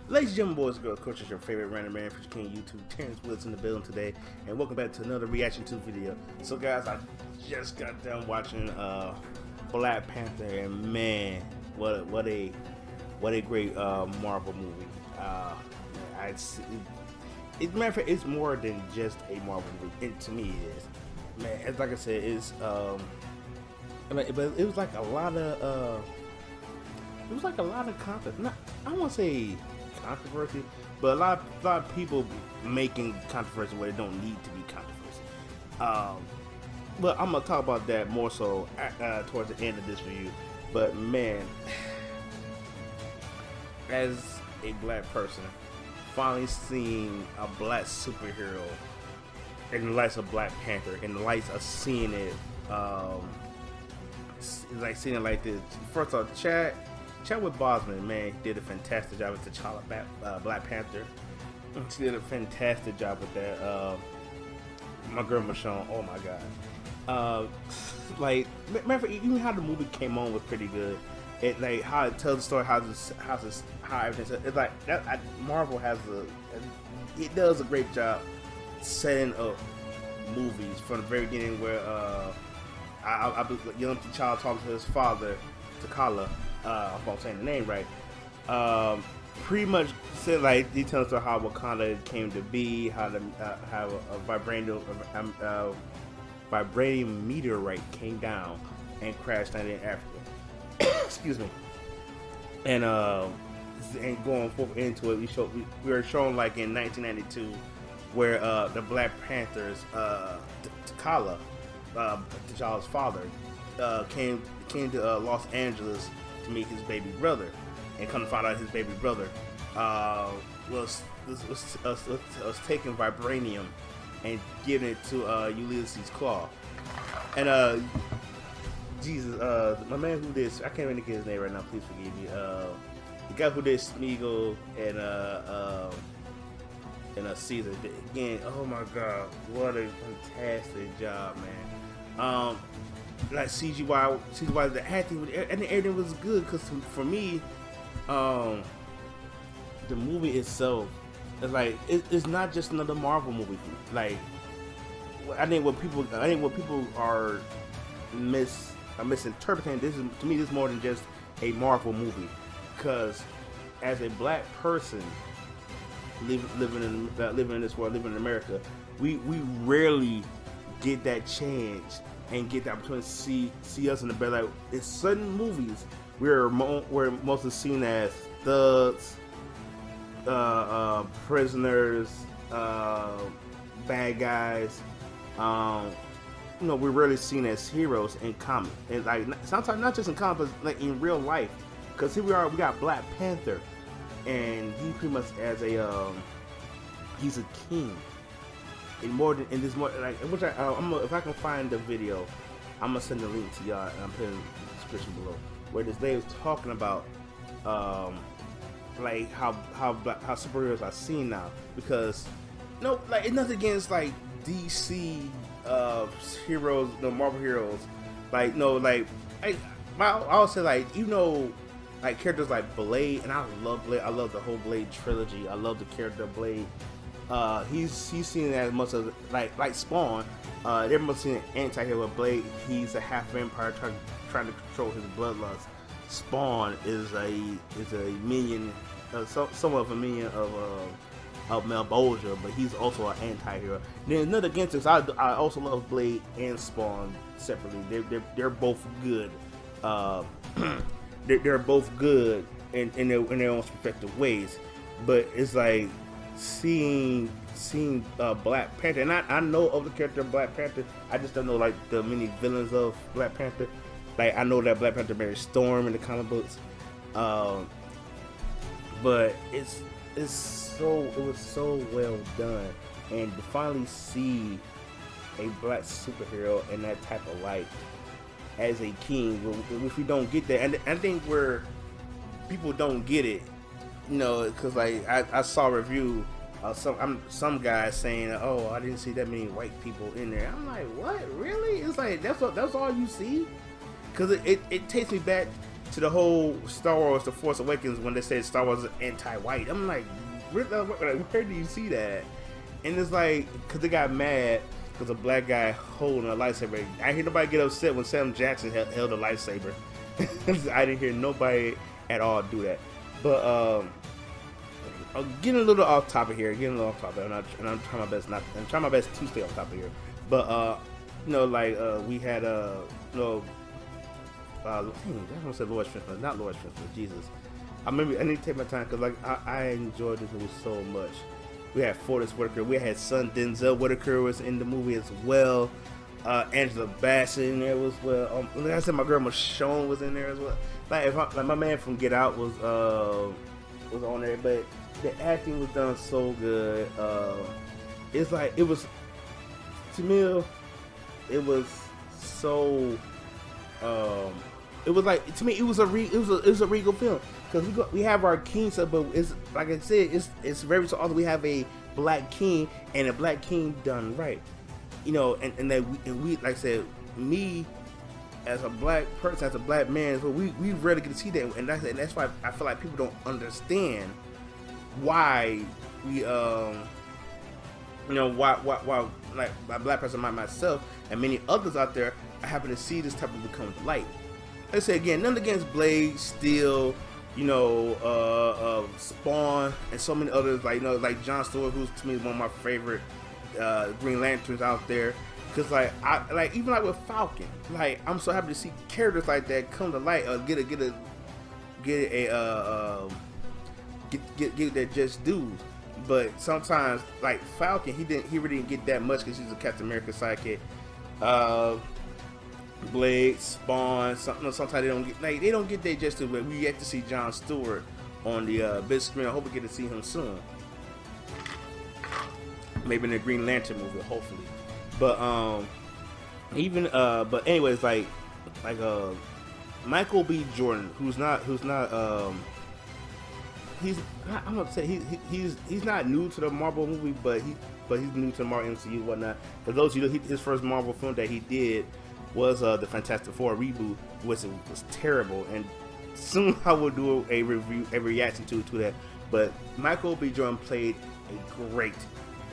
Ladies and gentlemen, boys and girls, Coach is your favorite random man for King YouTube. Terrence Woods in the building today, and welcome back to another reaction to video. So, guys, I just got done watching Black Panther, and man, what a great Marvel movie. It's more than just a Marvel movie. To me, it is. Man, it's like I said, it's but it was like a lot of content. Not, I don't want to say controversy, but a lot of people making controversy where it don't need to be controversy. But I'm gonna talk about that more so towards the end of this review. But man, as a black person, finally seeing a black superhero in the lights of Black Panther, in the lights of seeing it, like seeing it like this. First off, Chadwick Boseman, man, he did a fantastic job with T'Challa, Black Panther. She did a fantastic job with that. My girl Michonne, oh my god. Like, remember, even how the movie came on was pretty good. It like how it tells the story, how everything. It's like that. Marvel it does a great job setting up movies from the very beginning, where young T'Challa talks to his father, T'Challa. If I'm saying the name right, pretty much said like he tells her how Wakanda came to be, how to have a vibranium meteorite came down and crashed down in Africa. Excuse me. And going forward into it, we were shown like in 1992 where the Black Panthers, T'Challa, T'Challa's father, came to Los Angeles to meet his baby brother, and come to find out his baby brother was taking vibranium and giving it to Ulysses Claw. And Jesus, my man who did, I can't really get his name right now, please forgive me. The guy who did Smeagol and Caesar again. Oh my God, what a fantastic job, man. Like CGI, the acting, and everything was good. Because for me, the movie itself is like it's not just another Marvel movie. Like, I think what people are misinterpreting, this is, to me, this is more than just a Marvel movie. Because as a black person living in this world, living in America, we rarely get that chance and get the opportunity to see us in the bed. Like, in certain movies, we're mostly seen as thugs, prisoners, bad guys. You know, we're rarely seen as heroes in comics, and like sometimes not just in comics, but like in real life. Because here we got Black Panther, and he pretty much as a he's a king. And this more like, which if I can find the video, I'm gonna send the link to y'all, and I'm putting in the description below, where this lady was talking about like how superheroes are seen now. Because like, it's nothing against like DC heroes, the Marvel heroes, like I would say, like, like characters like Blade, and I love Blade. I love the whole Blade trilogy. I love the character of Blade. He's seen as much as like Spawn. Everyone's seen an anti-hero. Blade, he's a half vampire trying to control his bloodlust. Spawn is a minion, somewhat of a minion of Malbolgia, but he's also an anti-hero. Then another against this, I also love Blade and Spawn separately. They're both good. They're both good in their own respective ways. But it's like seeing Black Panther, and I know of the character of Black Panther. I just don't know like the many villains of Black Panther. Like, I know that Black Panther married Storm in the comic books, but it was so well done, and to finally see a black superhero in that type of light as a king, which we don't get that, and I think where people don't get it, because like I saw a review of some guy saying, oh, I didn't see that many white people in there. I'm like, what, really? It's like that's all you see? Because it takes me back to the whole Star Wars The Force Awakens when they said Star Wars is anti-white. I'm like, where do you see that? And it's like, because they got mad because a black guy holding a lightsaber. I hear nobody get upset when Sam Jackson held a lightsaber. I didn't hear nobody at all do that. But getting a little off topic here, and I'm trying my best to stay on topic here. But you know, like we had you know, I want to say Lord Strickland, not Lord Strickland, Jesus. I need to take my time because like I enjoyed this movie so much. We had Forrest Whitaker, we had son Denzel Whitaker was in the movie as well. Angela Bassett in there as well. Like I said, my girl Michonne was in there as well. Like my man from Get Out was on there, but the acting was done so good. It's like it was, to me, it was so. It was like, to me, it was a regal film because we have our king stuff, but it's like I said, it's very so awesome. We have a black king and a black king done right, you know, and we like I said, me as a black person, as a black man, but we rarely get to see that, and that's why I feel like people don't understand why we you know, why like a black person like myself and many others out there are happy to see this type of become the light. Let's say again, nothing against Blade, Steel, you know, Spawn, and so many others, like, you know, like Jon Stewart, who's to me one of my favorite Green Lanterns out there. Cause like even like with Falcon, like I'm so happy to see characters like that come to light, get that just due. But sometimes like Falcon, he really didn't get that much because he's a Captain America sidekick. Blade, Spawn, sometimes they don't get that just due. But we get to see Jon Stewart on the big screen. I hope we get to see him soon. Maybe in the Green Lantern movie, hopefully. But but anyways, like Michael B. Jordan, he's not I'm gonna say he's not new to the Marvel movie, but he's new to the Marvel MCU and whatnot. For those of you know, his first Marvel film that he did was the Fantastic Four reboot, which was terrible. And soon I will do a reaction to that. But Michael B. Jordan played a great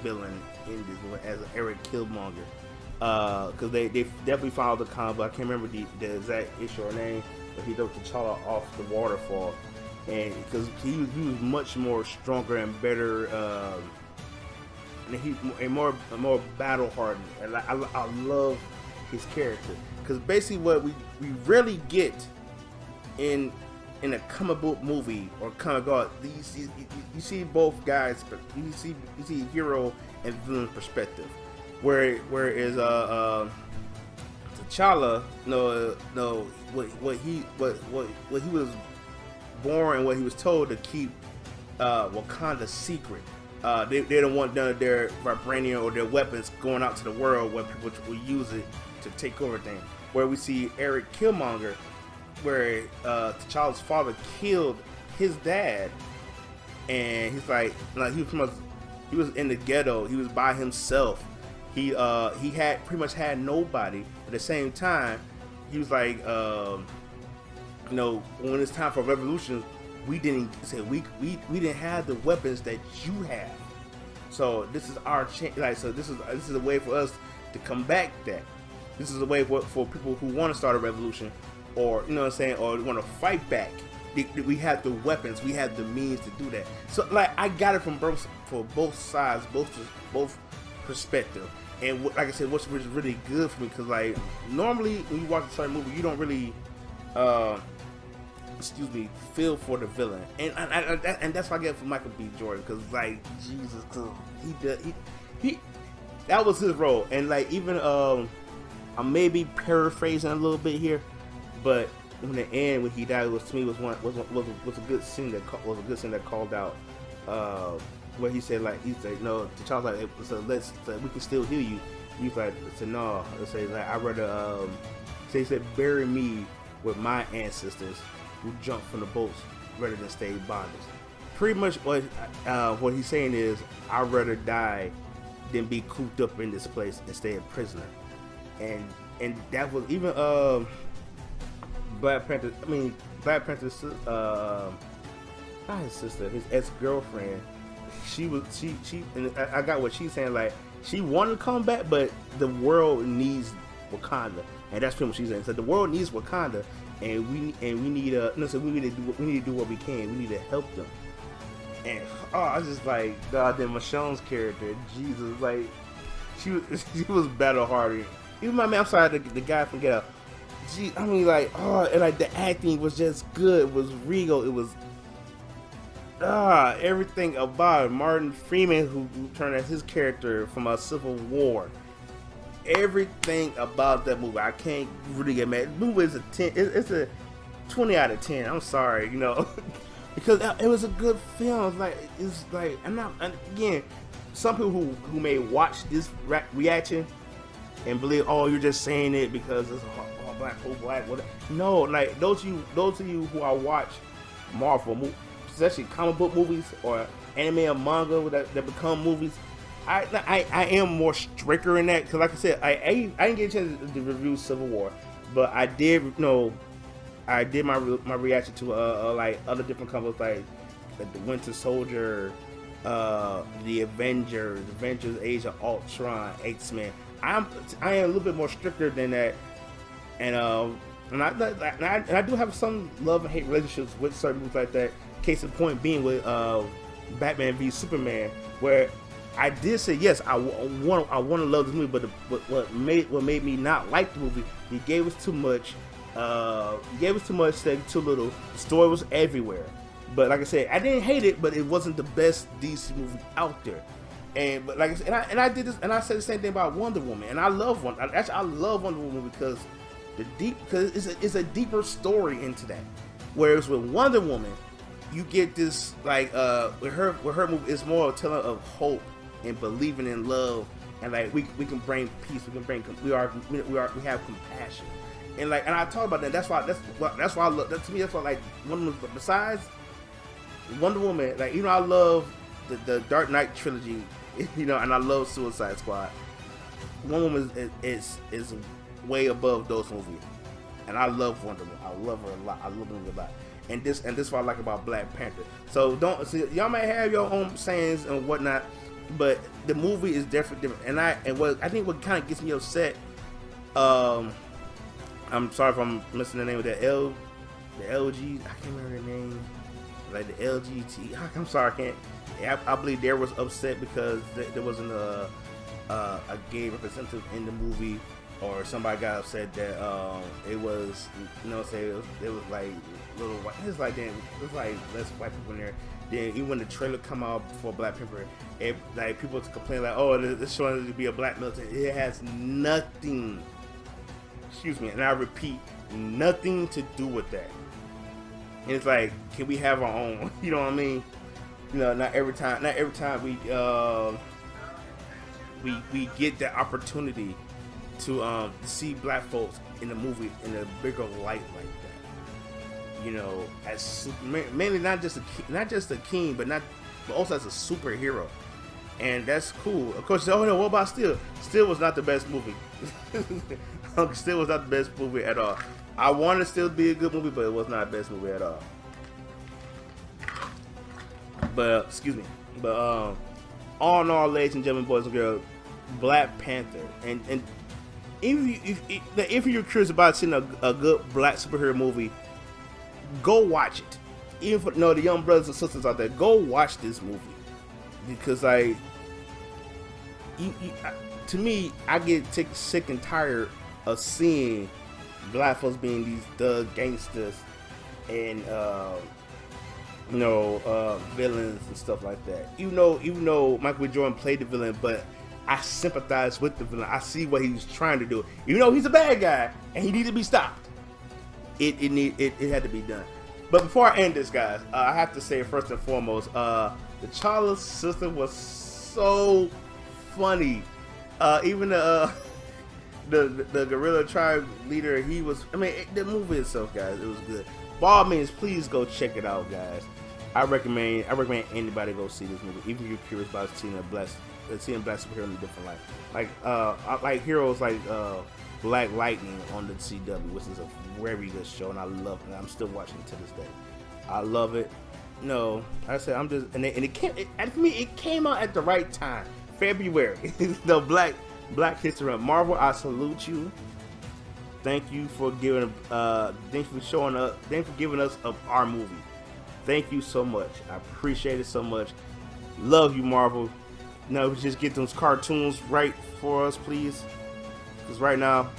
villain in this one as Eric Killmonger, because they definitely followed the comic book. I can't remember the exact issue or name, but he took T'Challa off the waterfall, and because he was much more stronger and better, and he more battle hardened. And I love his character because basically what we rarely get in a comic book movie or comic book, you see both guys, you see hero and villain perspective, whereas T'Challa, what he was born and what he was told to keep Wakanda secret. They don't want none of their vibranium or their weapons going out to the world where people will use it to take over things. Where we see Eric Killmonger, where T'Challa's father killed his dad, and he's like he was in the ghetto. He was by himself. He had pretty much had nobody. At the same time, he was like, you know, when it's time for revolution, we didn't have the weapons that you have. So this is our chance. Like, so this is a way for us to combat that. This is a way for people who want to start a revolution, or you know what I'm saying, or want to fight back. We have the weapons, we have the means to do that. So like I got it from both sides, both perspective. And like I said, what's really good for me, because like normally when you watch a certain movie, you don't really feel for the villain, and that's what I get from Michael B. Jordan, because like Jesus, he that was his role. And like even I may be paraphrasing a little bit here, but in the end when he died, was to me was a good scene that called out where he said no, T'Challa's like, so we can still heal you. He's like, no, say like I'd rather he said bury me with my ancestors who jumped from the boats rather than stay bondage. Pretty much what he's saying is, I'd rather die than be cooped up in this place and stay a prisoner. And that was even Black Panther. I mean, Black Panther's not his sister, his ex-girlfriend. She and I got what she's saying. Like, she wanted to come back, but the world needs Wakanda, and that's pretty much what she's saying. So the world needs Wakanda, and we need we need to do what we can. We need to help them. And I was just like, God, then Michonne's character, Jesus, like she was battle hardy. Even my man, I'm sorry, the guy from Get Out. Gee, I mean, like, and like the acting was just good. It was regal. It was everything about it. Martin Freeman, who turned as his character from a Civil War. Everything about that movie, I can't really get mad. The movie is a 10. It's a 20 out of 10. I'm sorry, because it was a good film. It's like, and again, some people who may watch this reaction and believe, oh, you're just saying it because it's all black, whatever. No, like those of you who are watch Marvel movies, especially comic book movies or anime or manga that become movies, I am more stricter in that, because like I said, I didn't get a chance to review Civil War, but I did I did my reaction to like other different comics, like the Winter Soldier, the Avengers, Age of Ultron, X-Men. I am a little bit more stricter than that, and I do have some love and hate relationships with certain movies like that. Case in point being with Batman v Superman, where I did say yes, I want to love this movie, but what made me not like the movie, he gave us too much. Said too little. The story was everywhere. But like I said, I didn't hate it, but it wasn't the best DC movie out there. But like I said, and I did this, and I said the same thing about Wonder Woman, and I love I love Wonder Woman because it's a deeper story into that. Whereas with Wonder Woman, you get this like with her movie, it's more a telling of hope and believing in love, and like we can bring peace, we have compassion, and I talk about that. That's why I love that. To me, that's why like Wonder Woman. Besides Wonder Woman, like I love the Dark Knight trilogy, and I love Suicide Squad. Wonder Woman is way above those movies, and I love Wonder Woman. I love her a lot. I love her a lot. And this is what I like about Black Panther. So y'all might have your own sayings and whatnot, but the movie is definitely different. And I think what kind of gets me upset, I'm sorry if I'm missing the name of the LG, I can't remember the name, like the LGT. I'm sorry, I can't. I believe they was upset because there wasn't a gay representative in the movie, or somebody got upset that it was, it was like little white. It's like less white people in there. Then even when the trailer come out for Black Panther, like people complain like, oh, this showing to be a black militant. It has nothing. Excuse me, and I repeat, nothing to do with that. And it's like, can we have our own? You know what I mean? Not every time we get that opportunity to see black folks in a movie in a bigger light like that. As mainly not just a king, but also as a superhero, and that's cool. Of course, what about Steel? Steel was not the best movie. Steel was not the best movie at all. I wanted to still be a good movie, but it was not the best movie at all. But excuse me. But all in all, ladies and gentlemen, boys and girls, Black Panther, and if you're curious about seeing a good black superhero movie, go watch it. Even for the young brothers and sisters out there, go watch this movie, because like to me, I get sick and tired of seeing black folks being these thug gangsters and villains and stuff like that. Even though Michael B. Jordan played the villain, but I sympathize with the villain. I see what he's trying to do. Even though he's a bad guy and he needs to be stopped, it had to be done. But before I end this, guys, I have to say first and foremost, T'Challa's sister was so funny. Even the Guerrilla Tribe leader, he was. I mean, the movie itself, guys, it was good. By all means, please go check it out, guys. I recommend anybody go see this movie, even if you're curious about seeing black superhero in a different light. Like heroes like Black Lightning on the CW, which is a very good show, and I love it. I'm still watching it to this day. I love it. No, like I said, I'm just, and it came, for me, it came out at the right time. February, the Black History Month. Marvel, I salute you. Thank you for giving, thank you for showing up, thank you for giving us our movie. Thank you so much. I appreciate it so much. Love you, Marvel. No, just get those cartoons right for us, please. Because right now,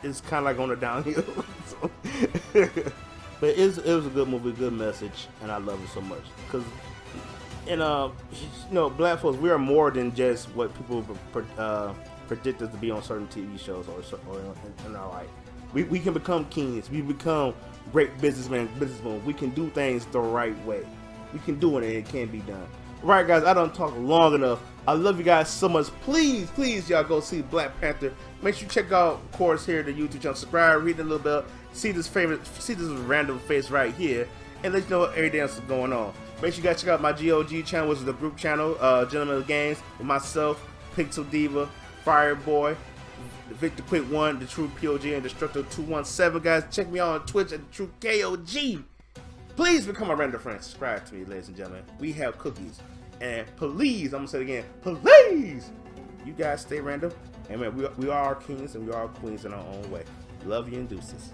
it's kind of like on the downhill. So but it was a good movie, good message, and I love it so much. Because, and you know, Black folks, we are more than just what people predict us to be on certain TV shows or in our life. We can become kings. We become great businessmen. We can do things the right way. We can do it, and it can be done. Right, guys, I don't talk long enough. I love you guys so much. Please, please, y'all go see Black Panther. Make sure you check out, of course, here the YouTube channel. Subscribe, read a little bit, see this random face right here, and let you know what everything else is going on. Make sure you guys check out my GOG channel, which is the group channel, Gentlemen of Games, with myself, Pixel Diva, Fireboy, Victor Quick 1, the True POG, and Destructo 217. Guys, check me out on Twitch at the True KOG. Please become a random friend. Subscribe to me, ladies and gentlemen. We have cookies. And please, I'm going to say it again, please, you guys stay random. And man, we are kings and we are queens in our own way. Love you and deuces.